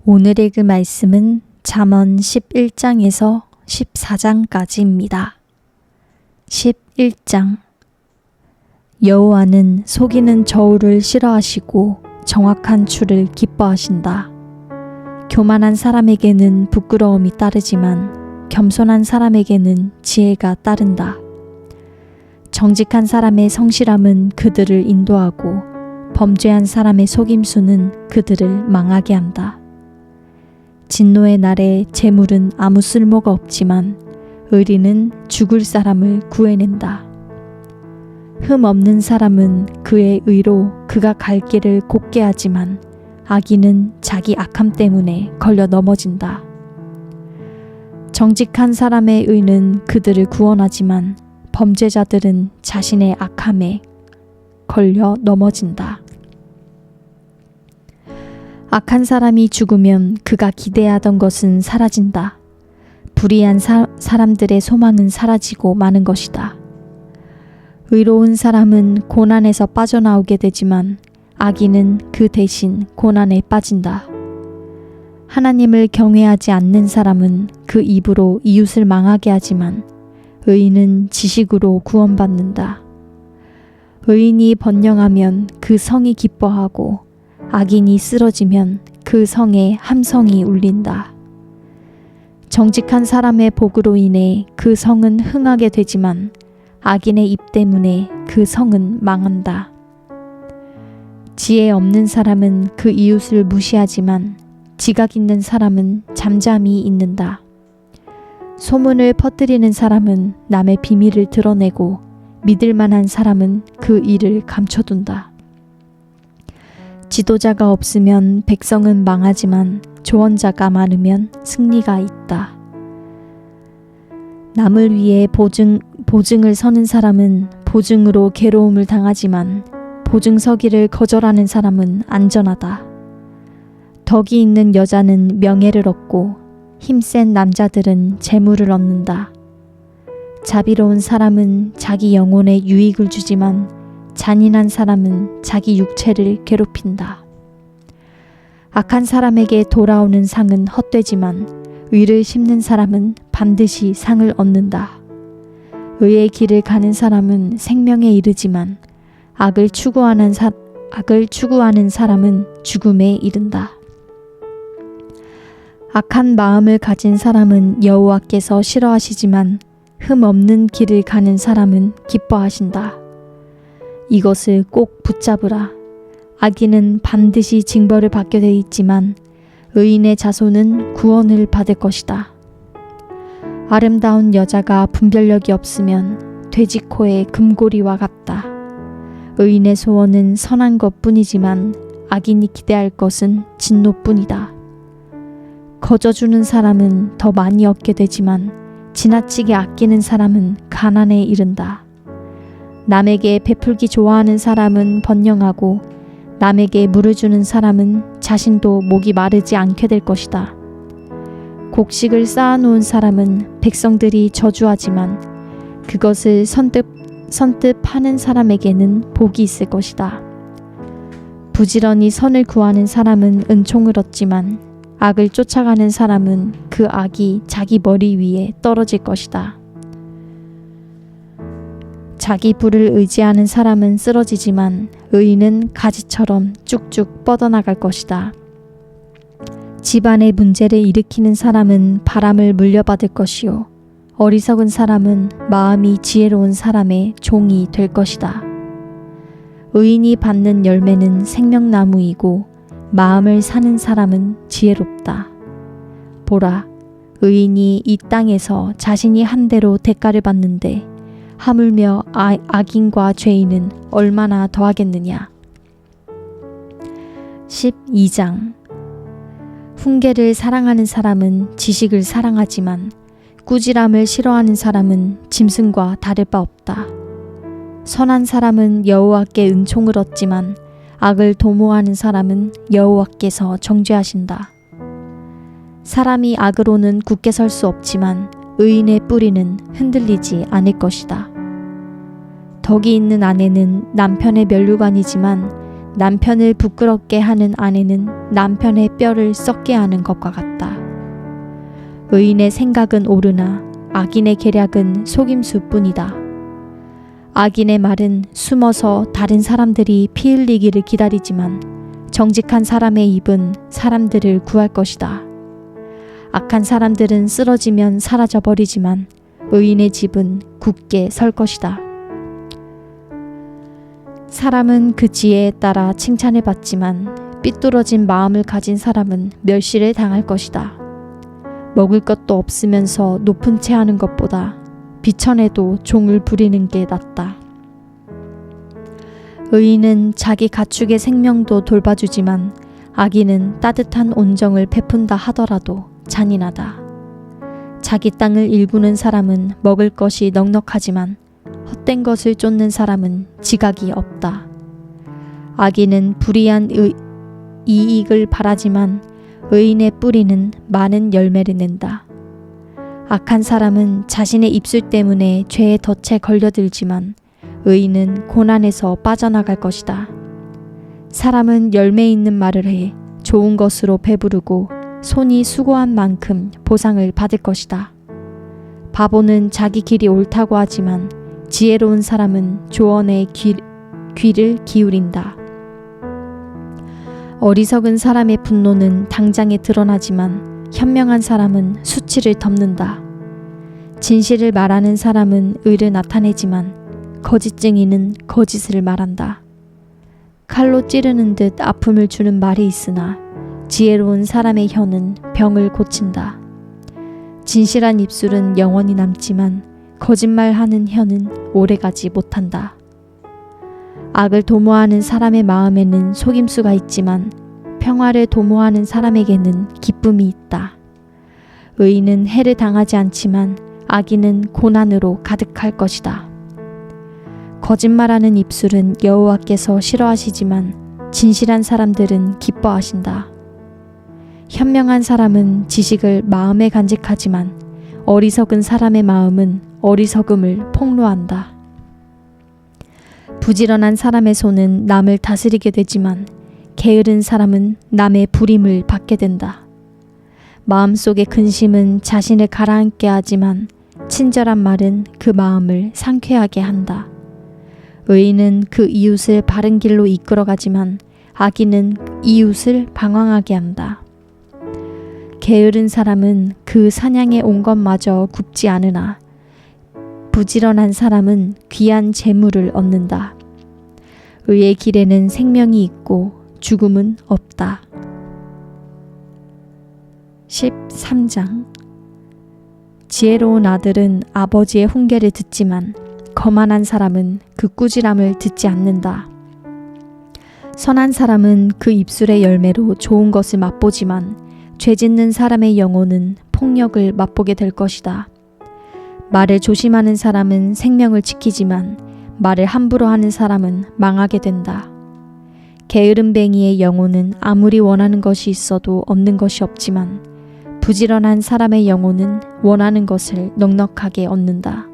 오늘 읽을 말씀은 잠언 11장에서 14장까지입니다. 11장 여호와는 속이는 저울을 싫어하시고 정확한 추를 기뻐하신다. 교만한 사람에게는 부끄러움이 따르지만 겸손한 사람에게는 지혜가 따른다. 정직한 사람의 성실함은 그들을 인도하고 범죄한 사람의 속임수는 그들을 망하게 한다. 진노의 날에 재물은 아무 쓸모가 없지만 의리는 죽을 사람을 구해낸다. 흠 없는 사람은 그의 의로 그가 갈 길을 곱게 하지만 악인은 자기 악함 때문에 걸려 넘어진다. 정직한 사람의 의는 그들을 구원하지만 범죄자들은 자신의 악함에 걸려 넘어진다. 악한 사람이 죽으면 그가 기대하던 것은 사라진다. 불의한 사람들의 소망은 사라지고 마는 것이다. 의로운 사람은 고난에서 빠져나오게 되지만 악인은 그 대신 고난에 빠진다. 하나님을 경외하지 않는 사람은 그 입으로 이웃을 망하게 하지만 의인은 지식으로 구원받는다. 의인이 번영하면 그 성이 기뻐하고 악인이 쓰러지면 그 성에 함성이 울린다. 정직한 사람의 복으로 인해 그 성은 흥하게 되지만 악인의 입 때문에 그 성은 망한다. 지혜 없는 사람은 그 이웃을 무시하지만 지각 있는 사람은 잠잠히 있는다. 소문을 퍼뜨리는 사람은 남의 비밀을 드러내고 믿을 만한 사람은 그 일을 감춰둔다. 지도자가 없으면 백성은 망하지만 조언자가 많으면 승리가 있다. 남을 위해 보증을 서는 사람은 보증으로 괴로움을 당하지만 보증 서기를 거절하는 사람은 안전하다. 덕이 있는 여자는 명예를 얻고 힘센 남자들은 재물을 얻는다. 자비로운 사람은 자기 영혼에 유익을 주지만 잔인한 사람은 자기 육체를 괴롭힌다. 악한 사람에게 돌아오는 상은 헛되지만 의를 심는 사람은 반드시 상을 얻는다. 의의 길을 가는 사람은 생명에 이르지만 악을 추구하는 사람은 죽음에 이른다. 악한 마음을 가진 사람은 여호와께서 싫어하시지만 흠 없는 길을 가는 사람은 기뻐하신다. 이것을 꼭 붙잡으라. 악인은 반드시 징벌을 받게 돼 있지만 의인의 자손은 구원을 받을 것이다. 아름다운 여자가 분별력이 없으면 돼지 코의 금고리와 같다. 의인의 소원은 선한 것뿐이지만 악인이 기대할 것은 진노뿐이다. 거저주는 사람은 더 많이 얻게 되지만 지나치게 아끼는 사람은 가난에 이른다. 남에게 베풀기 좋아하는 사람은 번영하고 남에게 물을 주는 사람은 자신도 목이 마르지 않게 될 것이다. 곡식을 쌓아놓은 사람은 백성들이 저주하지만 그것을 선뜻 파는 사람에게는 복이 있을 것이다. 부지런히 선을 구하는 사람은 은총을 얻지만 악을 쫓아가는 사람은 그 악이 자기 머리 위에 떨어질 것이다. 자기 부를 의지하는 사람은 쓰러지지만 의인은 가지처럼 쭉쭉 뻗어나갈 것이다. 집안의 문제를 일으키는 사람은 바람을 물려받을 것이요 어리석은 사람은 마음이 지혜로운 사람의 종이 될 것이다. 의인이 받는 열매는 생명나무이고 마음을 사는 사람은 지혜롭다. 보라, 의인이 이 땅에서 자신이 한 대로 대가를 받는데 하물며 악인과 죄인은 얼마나 더하겠느냐. 12장 훈계를 사랑하는 사람은 지식을 사랑하지만 꾸지람을 싫어하는 사람은 짐승과 다를 바 없다. 선한 사람은 여호와께 은총을 얻지만 악을 도모하는 사람은 여호와께서 정죄하신다. 사람이 악으로는 굳게 설 수 없지만 의인의 뿌리는 흔들리지 않을 것이다. 덕이 있는 아내는 남편의 면류관이지만 남편을 부끄럽게 하는 아내는 남편의 뼈를 썩게 하는 것과 같다. 의인의 생각은 옳으나 악인의 계략은 속임수뿐이다. 악인의 말은 숨어서 다른 사람들이 피 흘리기를 기다리지만 정직한 사람의 입은 사람들을 구할 것이다. 악한 사람들은 쓰러지면 사라져버리지만 의인의 집은 굳게 설 것이다. 사람은 그 지혜에 따라 칭찬을 받지만 삐뚤어진 마음을 가진 사람은 멸시를 당할 것이다. 먹을 것도 없으면서 높은 채 하는 것보다 비천해도 종을 부리는 게 낫다. 의인은 자기 가축의 생명도 돌봐주지만 악인은 따뜻한 온정을 베푼다 하더라도 잔인하다. 자기 땅을 일구는 사람은 먹을 것이 넉넉하지만 헛된 것을 쫓는 사람은 지각이 없다. 악인은 불의한 이익을 바라지만 의인의 뿌리는 많은 열매를 낸다. 악한 사람은 자신의 입술 때문에 죄의 덫에 걸려들지만 의인은 고난에서 빠져나갈 것이다. 사람은 열매 있는 말을 해 좋은 것으로 배부르고 손이 수고한 만큼 보상을 받을 것이다. 바보는 자기 길이 옳다고 하지만 지혜로운 사람은 조언에 귀를 기울인다. 어리석은 사람의 분노는 당장에 드러나지만 현명한 사람은 수치를 덮는다. 진실을 말하는 사람은 의를 나타내지만 거짓증인은 거짓을 말한다. 칼로 찌르는 듯 아픔을 주는 말이 있으나 지혜로운 사람의 혀는 병을 고친다. 진실한 입술은 영원히 남지만 거짓말하는 혀는 오래가지 못한다. 악을 도모하는 사람의 마음에는 속임수가 있지만 평화를 도모하는 사람에게는 기쁨이 있다. 의인은 해를 당하지 않지만 악인은 고난으로 가득할 것이다. 거짓말하는 입술은 여호와께서 싫어하시지만 진실한 사람들은 기뻐하신다. 현명한 사람은 지식을 마음에 간직하지만 어리석은 사람의 마음은 어리석음을 폭로한다. 부지런한 사람의 손은 남을 다스리게 되지만 게으른 사람은 남의 부림을 받게 된다. 마음속의 근심은 자신을 가라앉게 하지만 친절한 말은 그 마음을 상쾌하게 한다. 의인은 그 이웃을 바른 길로 이끌어가지만 악인은 이웃을 방황하게 한다. 게으른 사람은 그 사냥에 온 것마저 굽지 않으나 부지런한 사람은 귀한 재물을 얻는다. 의의 길에는 생명이 있고 죽음은 없다. 13장. 지혜로운 아들은 아버지의 훈계를 듣지만 거만한 사람은 그 꾸지람을 듣지 않는다. 선한 사람은 그 입술의 열매로 좋은 것을 맛보지만 죄짓는 사람의 영혼은 폭력을 맛보게 될 것이다. 말을 조심하는 사람은 생명을 지키지만 말을 함부로 하는 사람은 망하게 된다. 게으름뱅이의 영혼은 아무리 원하는 것이 있어도 얻는 것이 없지만 부지런한 사람의 영혼은 원하는 것을 넉넉하게 얻는다.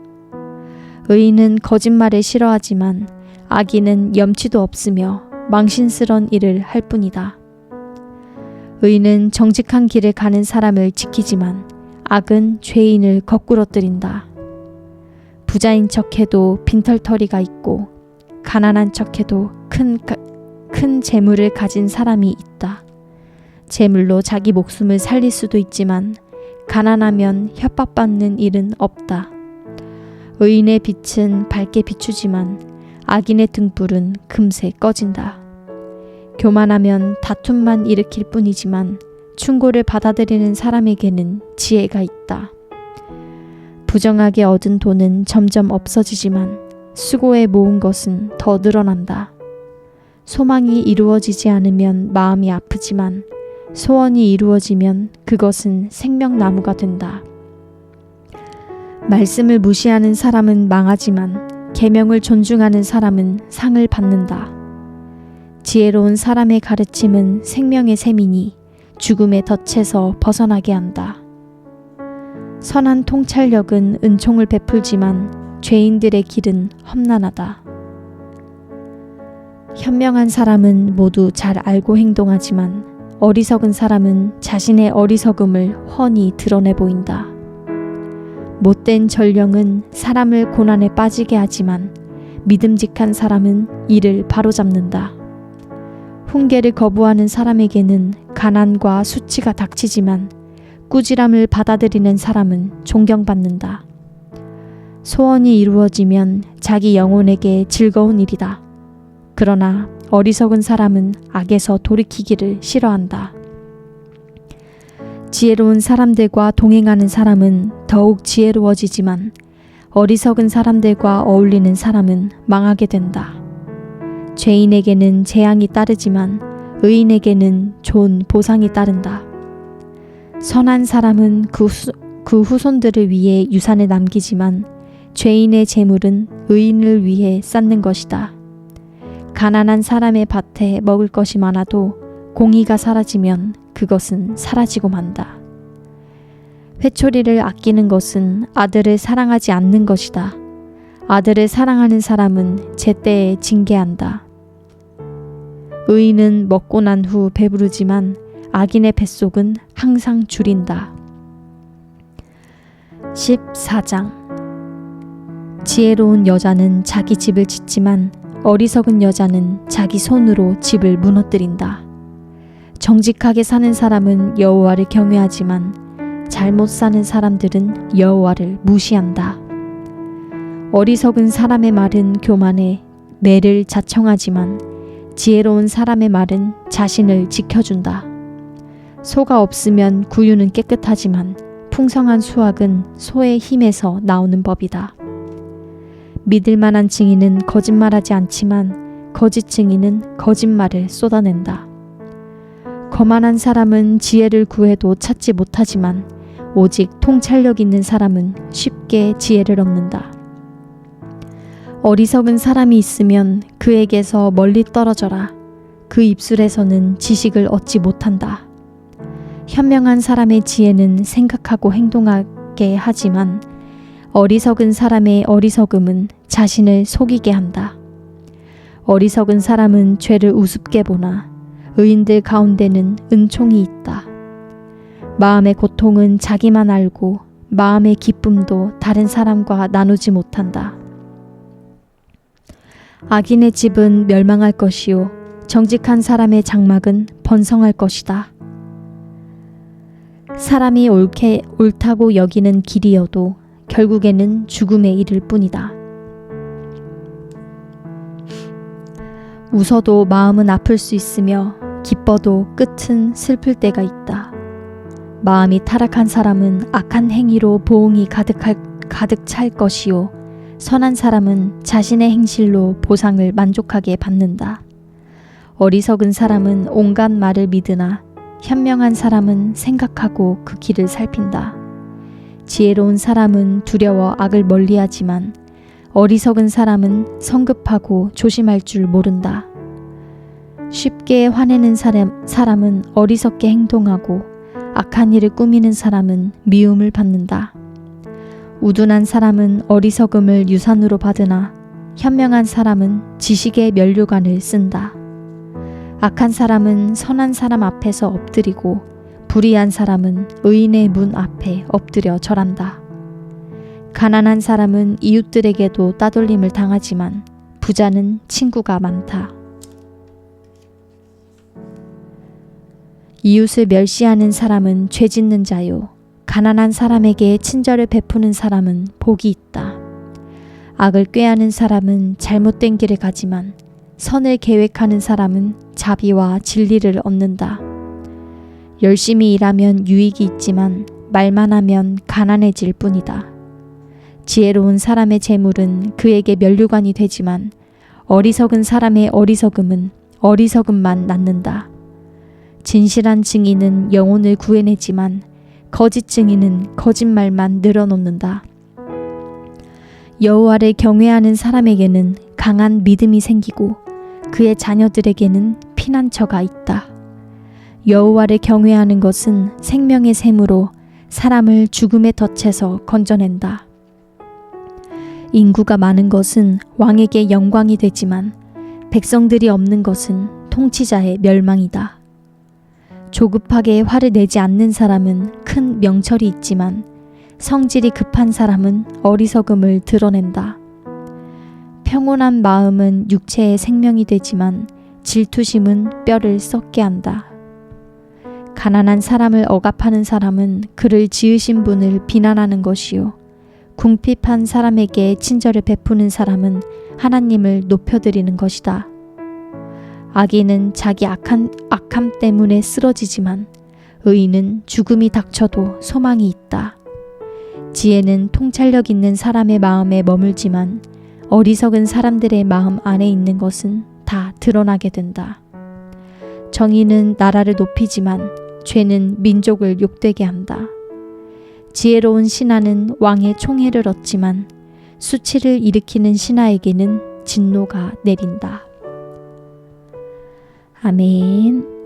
의인은 거짓말을 싫어하지만 악인은 염치도 없으며 망신스러운 일을 할 뿐이다. 의인은 정직한 길을 가는 사람을 지키지만 악은 죄인을 거꾸러뜨린다. 부자인 척해도 빈털터리가 있고 가난한 척해도 큰 재물을 가진 사람이 있다. 재물로 자기 목숨을 살릴 수도 있지만 가난하면 협박받는 일은 없다. 의인의 빛은 밝게 비추지만 악인의 등불은 금세 꺼진다. 교만하면 다툼만 일으킬 뿐이지만 충고를 받아들이는 사람에게는 지혜가 있다. 부정하게 얻은 돈은 점점 없어지지만 수고에 모은 것은 더 늘어난다. 소망이 이루어지지 않으면 마음이 아프지만 소원이 이루어지면 그것은 생명나무가 된다. 말씀을 무시하는 사람은 망하지만 계명을 존중하는 사람은 상을 받는다. 지혜로운 사람의 가르침은 생명의 샘이니 죽음의 덫에서 벗어나게 한다. 선한 통찰력은 은총을 베풀지만 죄인들의 길은 험난하다. 현명한 사람은 모두 잘 알고 행동하지만 어리석은 사람은 자신의 어리석음을 훤히 드러내 보인다. 못된 전령은 사람을 고난에 빠지게 하지만 믿음직한 사람은 이를 바로잡는다. 훈계를 거부하는 사람에게는 가난과 수치가 닥치지만 꾸지람을 받아들이는 사람은 존경받는다. 소원이 이루어지면 자기 영혼에게 즐거운 일이다. 그러나 어리석은 사람은 악에서 돌이키기를 싫어한다. 지혜로운 사람들과 동행하는 사람은 더욱 지혜로워지지만 어리석은 사람들과 어울리는 사람은 망하게 된다. 죄인에게는 재앙이 따르지만 의인에게는 좋은 보상이 따른다. 선한 사람은 그 후손들을 위해 유산을 남기지만 죄인의 재물은 의인을 위해 쌓는 것이다. 가난한 사람의 밭에 먹을 것이 많아도 공의가 사라지면 그것은 사라지고 만다. 회초리를 아끼는 것은 아들을 사랑하지 않는 것이다. 아들을 사랑하는 사람은 제때에 징계한다. 의인은 먹고 난 후 배부르지만 악인의 뱃속은 항상 줄인다. 14장. 지혜로운 여자는 자기 집을 짓지만 어리석은 여자는 자기 손으로 집을 무너뜨린다. 정직하게 사는 사람은 여호와를 경외하지만 잘못 사는 사람들은 여호와를 무시한다. 어리석은 사람의 말은 교만해 매를 자청하지만 지혜로운 사람의 말은 자신을 지켜준다. 소가 없으면 구유는 깨끗하지만 풍성한 수확은 소의 힘에서 나오는 법이다. 믿을 만한 증인은 거짓말하지 않지만 거짓 증인은 거짓말을 쏟아낸다. 거만한 사람은 지혜를 구해도 찾지 못하지만 오직 통찰력 있는 사람은 쉽게 지혜를 얻는다. 어리석은 사람이 있으면 그에게서 멀리 떨어져라. 그 입술에서는 지식을 얻지 못한다. 현명한 사람의 지혜는 생각하고 행동하게 하지만 어리석은 사람의 어리석음은 자신을 속이게 한다. 어리석은 사람은 죄를 우습게 보나 의인들 가운데는 은총이 있다. 마음의 고통은 자기만 알고 마음의 기쁨도 다른 사람과 나누지 못한다. 악인의 집은 멸망할 것이요 정직한 사람의 장막은 번성할 것이다. 사람이 옳다고 여기는 길이어도 결국에는 죽음에 이를 뿐이다. 웃어도 마음은 아플 수 있으며 기뻐도 끝은 슬플 때가 있다. 마음이 타락한 사람은 악한 행위로 보응이 가득 찰 것이요 선한 사람은 자신의 행실로 보상을 만족하게 받는다. 어리석은 사람은 온갖 말을 믿으나 현명한 사람은 생각하고 그 길을 살핀다. 지혜로운 사람은 두려워 악을 멀리하지만 어리석은 사람은 성급하고 조심할 줄 모른다. 쉽게 화내는 사람은 어리석게 행동하고 악한 일을 꾸미는 사람은 미움을 받는다. 우둔한 사람은 어리석음을 유산으로 받으나 현명한 사람은 지식의 면류관을 쓴다. 악한 사람은 선한 사람 앞에서 엎드리고 불의한 사람은 의인의 문 앞에 엎드려 절한다. 가난한 사람은 이웃들에게도 따돌림을 당하지만 부자는 친구가 많다. 이웃을 멸시하는 사람은 죄 짓는 자요 가난한 사람에게 친절을 베푸는 사람은 복이 있다. 악을 꾀하는 사람은 잘못된 길을 가지만 선을 계획하는 사람은 자비와 진리를 얻는다. 열심히 일하면 유익이 있지만 말만 하면 가난해질 뿐이다. 지혜로운 사람의 재물은 그에게 면류관이 되지만 어리석은 사람의 어리석음은 어리석음만 낳는다. 진실한 증인은 영혼을 구해내지만 거짓 증인은 거짓말만 늘어놓는다. 여호와를 경외하는 사람에게는 강한 믿음이 생기고 그의 자녀들에게는 피난처가 있다. 여호와를 경외하는 것은 생명의 샘으로 사람을 죽음의 덫에서 건져낸다. 인구가 많은 것은 왕에게 영광이 되지만 백성들이 없는 것은 통치자의 멸망이다. 조급하게 화를 내지 않는 사람은 큰 명철이 있지만 성질이 급한 사람은 어리석음을 드러낸다. 평온한 마음은 육체의 생명이 되지만 질투심은 뼈를 썩게 한다. 가난한 사람을 억압하는 사람은 그를 지으신 분을 비난하는 것이요. 궁핍한 사람에게 친절을 베푸는 사람은 하나님을 높여드리는 것이다. 악인은 자기 악함 때문에 쓰러지지만 의인은 죽음이 닥쳐도 소망이 있다. 지혜는 통찰력 있는 사람의 마음에 머물지만 어리석은 사람들의 마음 안에 있는 것은 다 드러나게 된다. 정의는 나라를 높이지만 죄는 민족을 욕되게 한다. 지혜로운 신하는 왕의 총애를 얻지만 수치를 일으키는 신하에게는 진노가 내린다. 아멘.